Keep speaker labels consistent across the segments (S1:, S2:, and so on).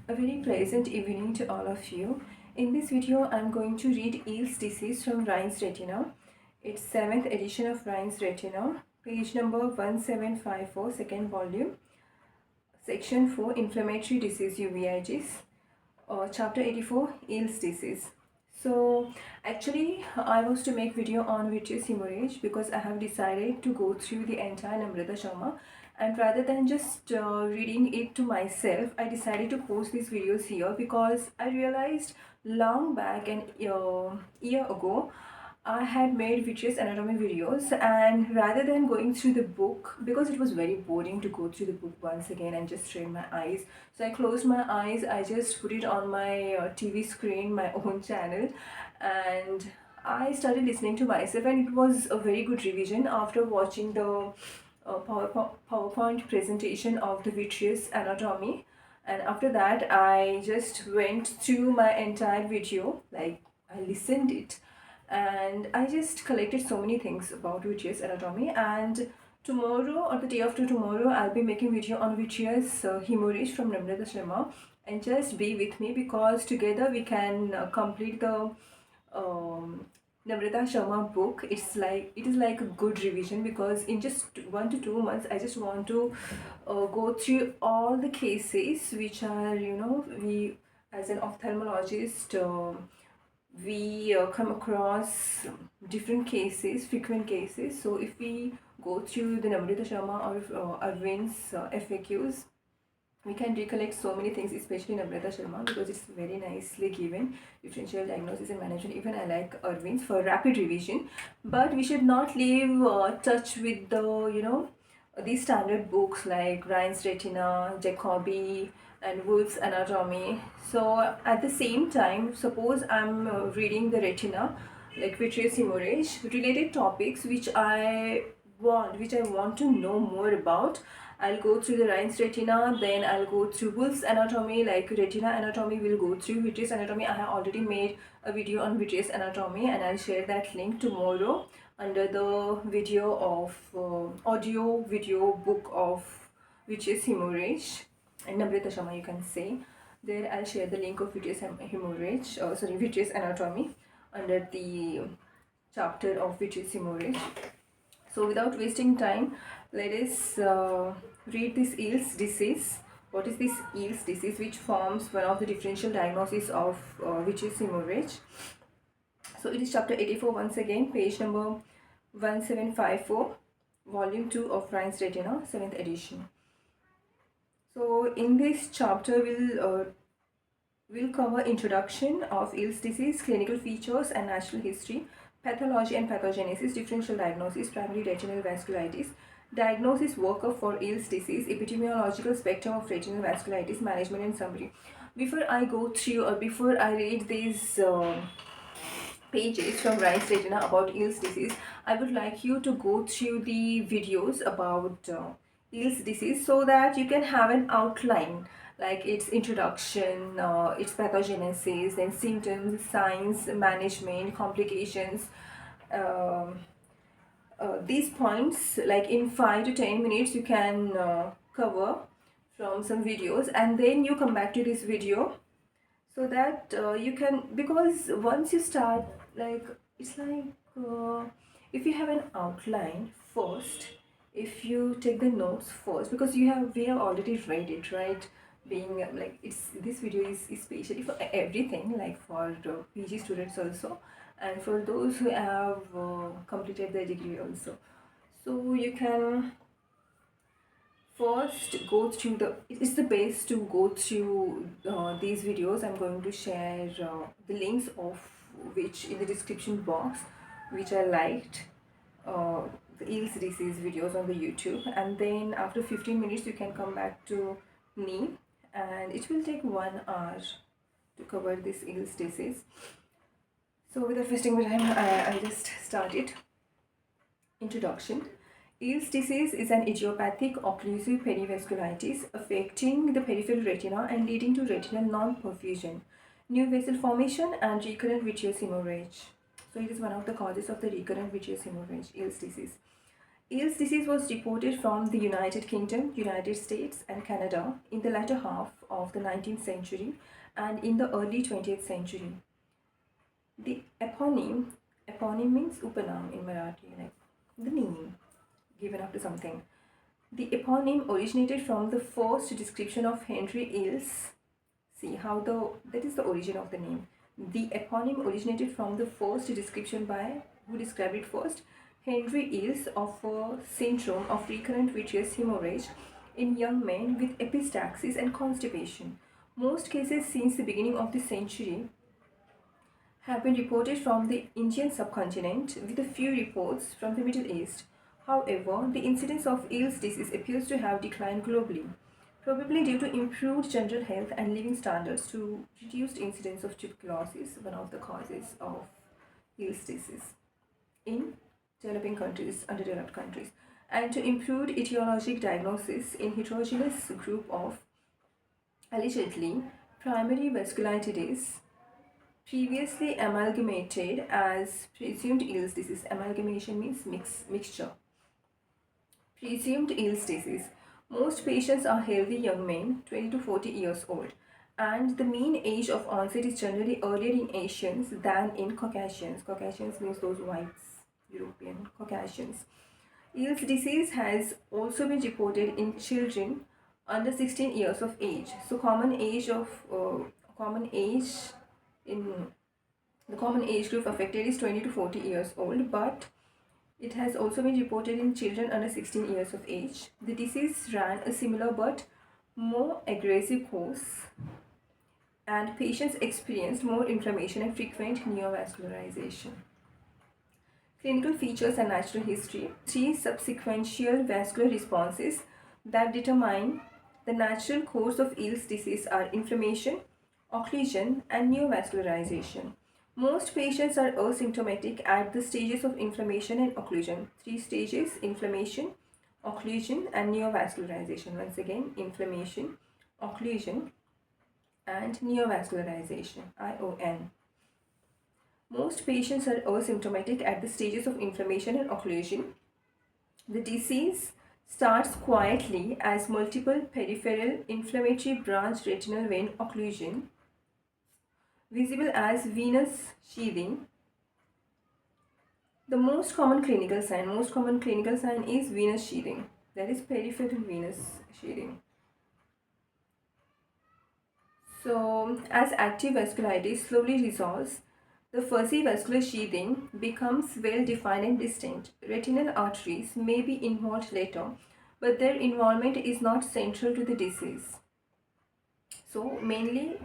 S1: A very pleasant evening to all of you. In this video, I'm going to read Eales Disease from Rhine's Retina. It's 7th edition of Rhine's Retina, page number 1754, second volume, section 4, Inflammatory Disease Uveitis, chapter 84, Eales Disease. So actually I was to make video on vitreous hemorrhage because I have decided to go through the entire Namrata Sharma, and rather than just reading it to myself, I decided to post these videos here because I realized long back an year ago I had made vitreous anatomy videos, and rather than going through the book, because it was very boring to go through the book once again and just strain my eyes, so I closed my eyes, I just put it on my TV screen, my own channel, and I started listening to myself, and it was a very good revision after watching the PowerPoint presentation of the vitreous anatomy. And after that I just went through my entire video, like I listened it, and I just collected so many things about vitreous anatomy. And tomorrow or the day after tomorrow I'll be making video on vitreous hemorrhage from Namrata Sharma, and just be with me because together we can complete the um, Namrata Sharma book. It is like a good revision because in just 1 to 2 months I just want to go through all the cases which are, we as an ophthalmologist, we come across different cases, frequent cases. So if we go through the Namrata Sharma or Arvind's FAQs, we can recollect so many things, especially Namrata Sharma, because it's very nicely given, differential diagnosis and management. Even I like Arvind's for rapid revision, but we should not leave touch with the, these standard books like Rhine's Retina, Jacobi, and Wolf's Anatomy. So at the same time, suppose I'm reading the retina, like vitreous hemorrhage, related topics which I want to know more about, I'll go through the Rhine's Retina, then I'll go through Wolf's Anatomy, like Retina Anatomy will go through Vitreous Anatomy. I have already made a video on Vitreous Anatomy, and I'll share that link tomorrow under the video of audio video book of Vitreous Hemorrhage and Namrata Sharma, you can say. There I'll share the link of Vitreous Hemorrhage, Vitreous Anatomy under the chapter of Vitreous Hemorrhage. So without wasting time, let us read this Eales disease. What is this Eales disease, which forms one of the differential diagnoses of vitreous hemorrhage? So it is chapter 84 once again, page number 1754, volume 2 of Rhine's Retina, 7th edition. So in this chapter we'll cover introduction of Eales disease, clinical features and natural history, pathology and pathogenesis, differential diagnosis, primary retinal vasculitis, diagnosis workup for Eales disease, epidemiological spectrum of retinal vasculitis, management and summary. Before I go through or before I read these pages from Rhine's Retina about Eales disease, I would like you to go through the videos about Eales disease so that you can have an outline, like its introduction, its pathogenesis, then symptoms, signs, management, complications. These points, like in 5 to 10 minutes, you can cover from some videos, and then you come back to this video so that you can, because once you start, like it's like if you have an outline first, if you take the notes first, because we have already read it, right? Being like, it's this video is especially for everything, like for PG students also, and for those who have completed their degree also. So you can first go through it's the best to go through these videos. I'm going to share the links of which in the description box, which I liked, the Eales disease videos on the YouTube, and then after 15 minutes you can come back to me, and it will take 1 hour to cover this Eales disease. So without wasting my time, I just started. Introduction. Eales disease is an idiopathic occlusive perivasculitis affecting the peripheral retina and leading to retinal non-perfusion, new vessel formation, and recurrent vitreous hemorrhage. So it is one of the causes of the recurrent vitreous hemorrhage, Eales disease. Eales disease was reported from the United Kingdom, United States, and Canada in the latter half of the 19th century and in the early 20th century. The eponym means upanam in Marathi, like the name given after something. The eponym originated from the first description of Henry Eales. See how that is the origin of the name. The eponym originated from the first description by who described it first, Henry Eales, of a syndrome of recurrent vitreous hemorrhage in young men with epistaxis and constipation. Most cases since the beginning of the century have been reported from the Indian subcontinent, with a few reports from the Middle East. However, the incidence of Eales disease appears to have declined globally, probably due to improved general health and living standards to reduced incidence of tuberculosis, one of the causes of Eales disease in developing countries, underdeveloped countries, and to improved etiologic diagnosis in heterogeneous group of allegedly primary vasculitis previously amalgamated as presumed Eales disease. Amalgamation means mixture. Presumed Eales disease. Most patients are healthy young men, 20 to 40 years old, and the mean age of onset is generally earlier in Asians than in Caucasians. Caucasians means those whites, European Caucasians. Eales disease has also been reported in children under 16 years of age. So common age in the common age group affected is 20 to 40 years old, but it has also been reported in children under 16 years of age. The disease ran a similar but more aggressive course, and patients experienced more inflammation and frequent neovascularization. Clinical features and natural history. Three subsequential vascular responses that determine the natural course of Eales disease are inflammation, occlusion, and neovascularization. Most patients are asymptomatic at the stages of inflammation and occlusion. Three stages: inflammation, occlusion, and neovascularization. Once again, inflammation, occlusion, and neovascularization, ION. Most patients are asymptomatic at the stages of inflammation and occlusion. The disease starts quietly as multiple peripheral inflammatory branch retinal vein occlusion, visible as venous sheathing. The most common clinical sign is venous sheathing, that is peripheral venous sheathing. So, as active vasculitis slowly resolves, the fuzzy vascular sheathing becomes well defined and distinct. Retinal arteries may be involved later, but their involvement is not central to the disease. So, mainly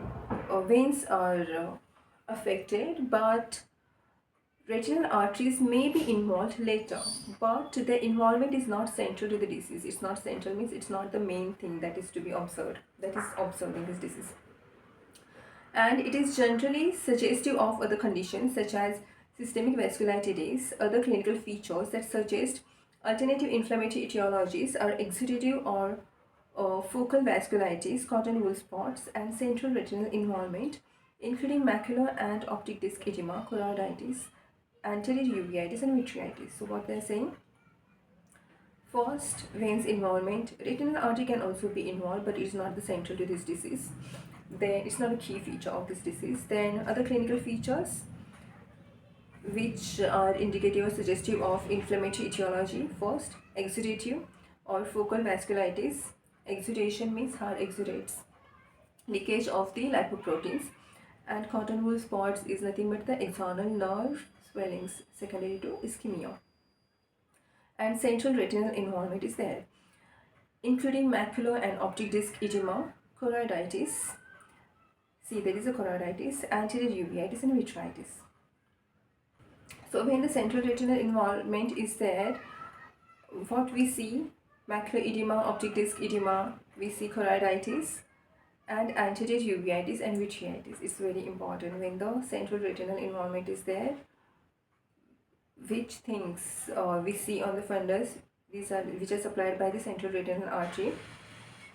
S1: veins are affected, but retinal arteries may be involved later, but their involvement is not central to the disease. It's not central means it's not the main thing that is to be observed, that is observed in this disease. And it is generally suggestive of other conditions such as systemic vasculitis. Other clinical features that suggest alternative inflammatory etiologies are exudative or focal vasculitis, cotton wool spots, and central retinal involvement, including macular and optic disc edema, choroiditis, anterior uveitis, and vitritis. So what they're saying? First, veins involvement. Retinal artery can also be involved, but it's not the central to this disease. Then it's not a key feature of this disease. Then other clinical features which are indicative or suggestive of inflammatory etiology. First, exudative or focal vasculitis. Exudation means heart exudates. Leakage of the lipoproteins, and cotton wool spots is nothing but the axonal nerve swellings secondary to ischemia. And central retinal involvement is there, including macular and optic disc edema, choroiditis. See, there is a choroiditis, anterior uveitis, and vitritis. So when the central retinal involvement is there, what we see: macular edema, optic disc edema, we see choroiditis, and anterior uveitis and vitritis. It's very important when the central retinal involvement is there. Which things we see on the fundus? These are which are supplied by the central retinal artery: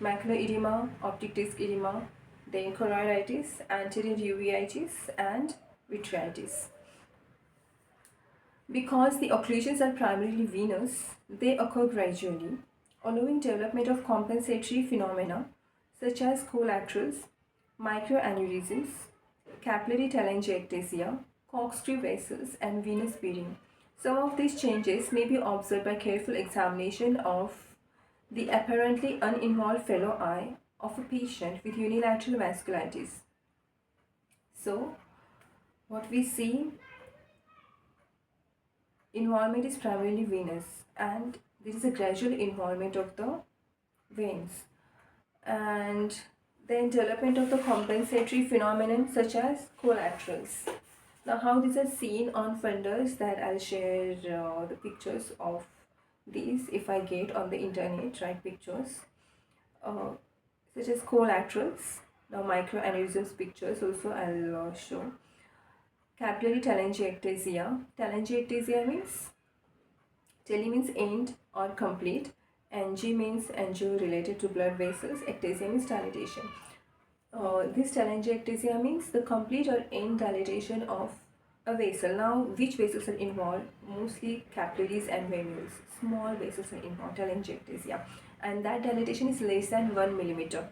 S1: macular edema, optic disc edema, then choroiditis, anterior uveitis, and vitritis. Because the occlusions are primarily venous, they occur gradually, allowing development of compensatory phenomena such as collaterals, microaneurysms, capillary telangiectasia, corkscrew vessels, and venous bleeding. Some of these changes may be observed by careful examination of the apparently uninvolved fellow eye of a patient with unilateral vasculitis. So, what we see, involvement is primarily venous, and there is a gradual involvement of the veins, and then development of the compensatory phenomenon such as collaterals. Now, how these are seen on fundus, that I'll share the pictures of these if I get on the internet, right? Pictures uh, such as collaterals. Now, microaneurysms pictures also I'll show. Capillary telangiectasia. Telangiectasia means tele means end or complete. Angi means angio related to blood vessels. Ectasia means dilatation. This telangiectasia means the complete or end dilatation of a vessel. Now, which vessels are involved? Mostly capillaries and venules. Small vessels are involved, telangiectasia, and that dilatation is less than 1 millimeter.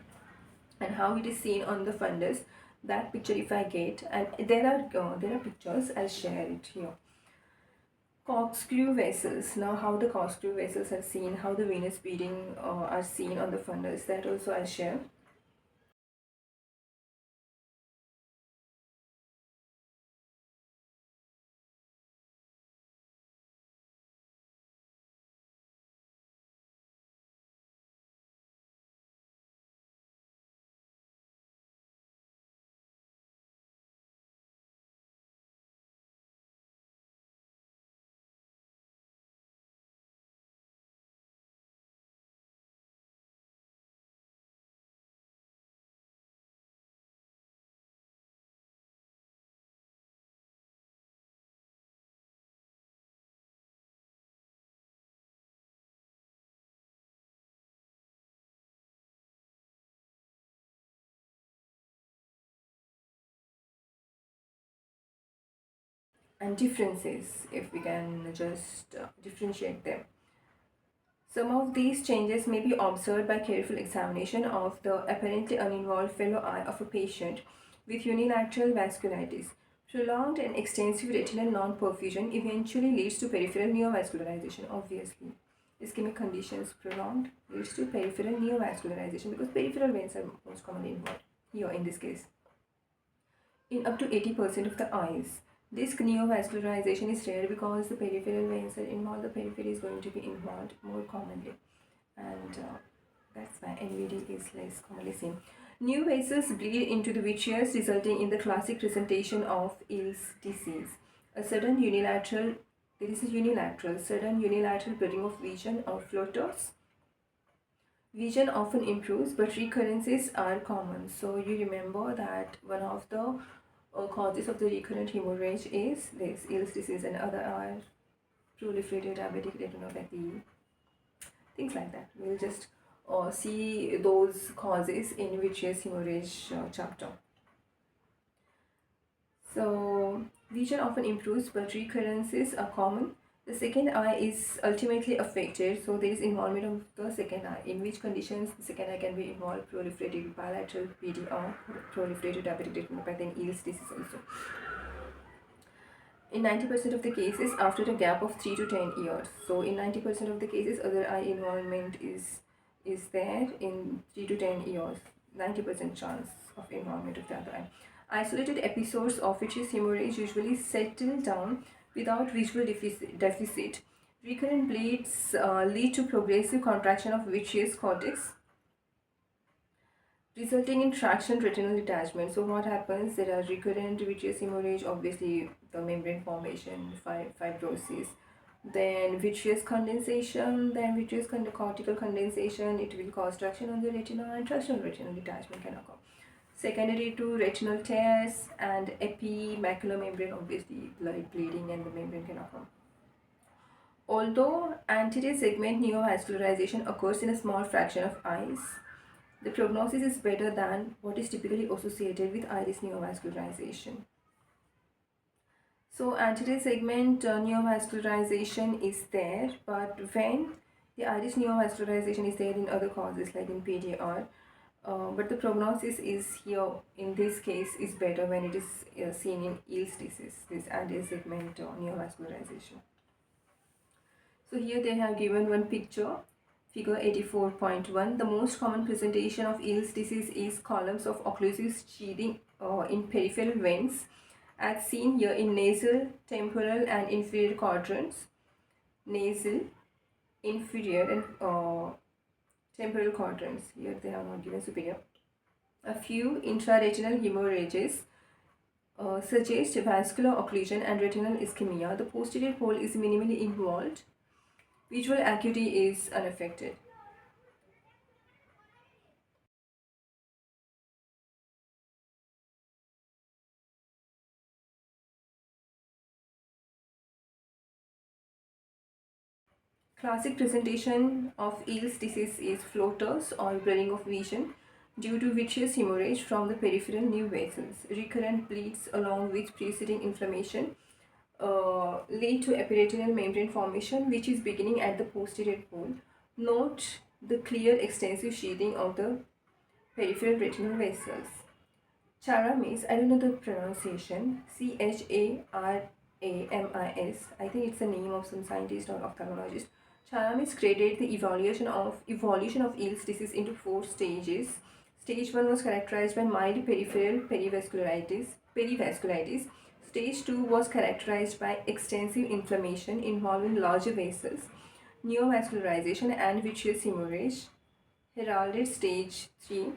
S1: And how it is seen on the fundus, that picture if I get, and there are pictures, I'll share it here. Corkscrew vessels. Now, how the corkscrew vessels are seen, how the venous bleeding are seen on the fundus, that also I'll share. And differences, if we can just differentiate them. Some of these changes may be observed by careful examination of the apparently uninvolved fellow eye of a patient with unilateral vasculitis. Prolonged and extensive retinal non-perfusion eventually leads to peripheral neovascularization, obviously. Ischemic conditions prolonged leads to peripheral neovascularization because peripheral veins are most commonly involved here in this case. In up to 80% of the eyes, this neovascularization is rare because the peripheral veins are involved, the periphery is going to be involved more commonly, and that's why NVD is less commonly seen. New vessels bleed into the vitreous, resulting in the classic presentation of Eales disease. A sudden unilateral, there is a sudden unilateral blurring of vision or floaters. Vision often improves, but recurrences are common. So you remember that one of the causes of the recurrent hemorrhage is this Eales disease, and other are proliferative diabetic retinopathy, things like that. We'll just see those causes in vitreous hemorrhage chapter. So vision often improves, but recurrences are common. The second eye is ultimately affected, so there is involvement of the second eye. In which conditions the second eye can be involved? Proliferative bilateral PD or proliferative diabetic retinopathy and Eales disease also. In 90% of the cases, after a gap of 3 to 10 years. So in 90% of the cases, other eye involvement is there in 3 to 10 years. 90% chance of involvement of the other eye. Isolated episodes of vitreous hemorrhage usually settle down without visual deficit. Recurrent bleeds lead to progressive contraction of vitreous cortex, resulting in traction retinal detachment. So what happens? There are recurrent vitreous hemorrhage, obviously the membrane formation, fibrosis, then vitreous condensation, then vitreous cortical condensation. It will cause traction on the retina, and traction retinal detachment can occur. Secondary to retinal tears and epimacular membrane, obviously blood bleeding and the membrane can occur. Although anterior segment neovascularization occurs in a small fraction of eyes, the prognosis is better than what is typically associated with iris neovascularization. So anterior segment neovascularization is there, but when the iris neovascularization is there in other causes like in PDR, but the prognosis is here in this case is better when it is seen in Eales disease, this anterior segment neovascularization. So here they have given one picture, figure 84.1. The most common presentation of Eales disease is columns of occlusive sheathing in peripheral veins, as seen here in nasal, temporal and inferior quadrants. Nasal, inferior and temporal quadrants. Here they have not given superior. A few intraretinal hemorrhages suggest vascular occlusion and retinal ischemia. The posterior pole is minimally involved. Visual acuity is unaffected. Classic presentation of Eales disease is floaters or blurring of vision due to vitreous hemorrhage from the peripheral nerve vessels. Recurrent bleeds along with preceding inflammation lead to epiretinal membrane formation, which is beginning at the posterior pole. Note the clear extensive sheathing of the peripheral retinal vessels. Charamis, I don't know the pronunciation, Charamis, I think it's the name of some scientist or ophthalmologist. Charamis graded the evolution of Eales disease into 4 stages. Stage 1 was characterized by mild peripheral perivasculitis. Stage 2 was characterized by extensive inflammation involving larger vessels, neovascularization and vitreous hemorrhage. Heralded stage 3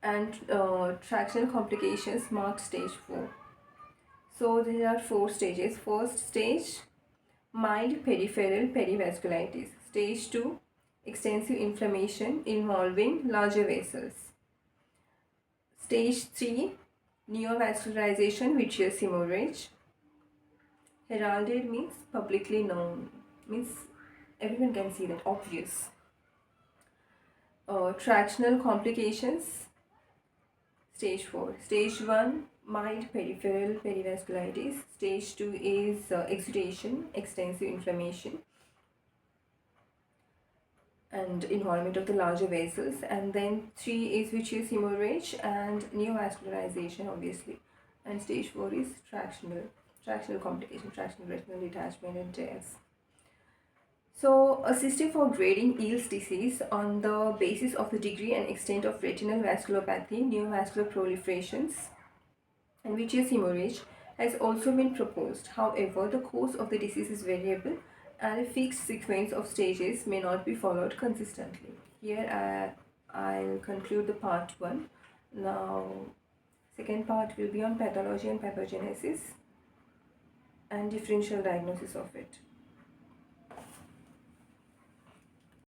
S1: and tractional complications marked stage 4. So there are 4 stages. First stage, mild peripheral perivasculitis. Stage 2, extensive inflammation involving larger vessels. Stage 3, neovascularization vitreous hemorrhage. Heralded means publicly known, means everyone can see that, obvious. Tractional complications. Stage 4. Stage 1, mild peripheral perivasculitis. Stage 2 is exudation, extensive inflammation and involvement of the larger vessels. And then 3 is vitreous hemorrhage and neovascularization, obviously. And stage 4 is tractional complication, tractional retinal detachment and tears. So, assisting for grading Eales disease on the basis of the degree and extent of retinal vasculopathy, neovascular proliferations, and vitreous hemorrhage has also been proposed. However, the course of the disease is variable and a fixed sequence of stages may not be followed consistently. Here I'll conclude the part 1. Now, second part will be on pathology and pathogenesis and differential diagnosis of it.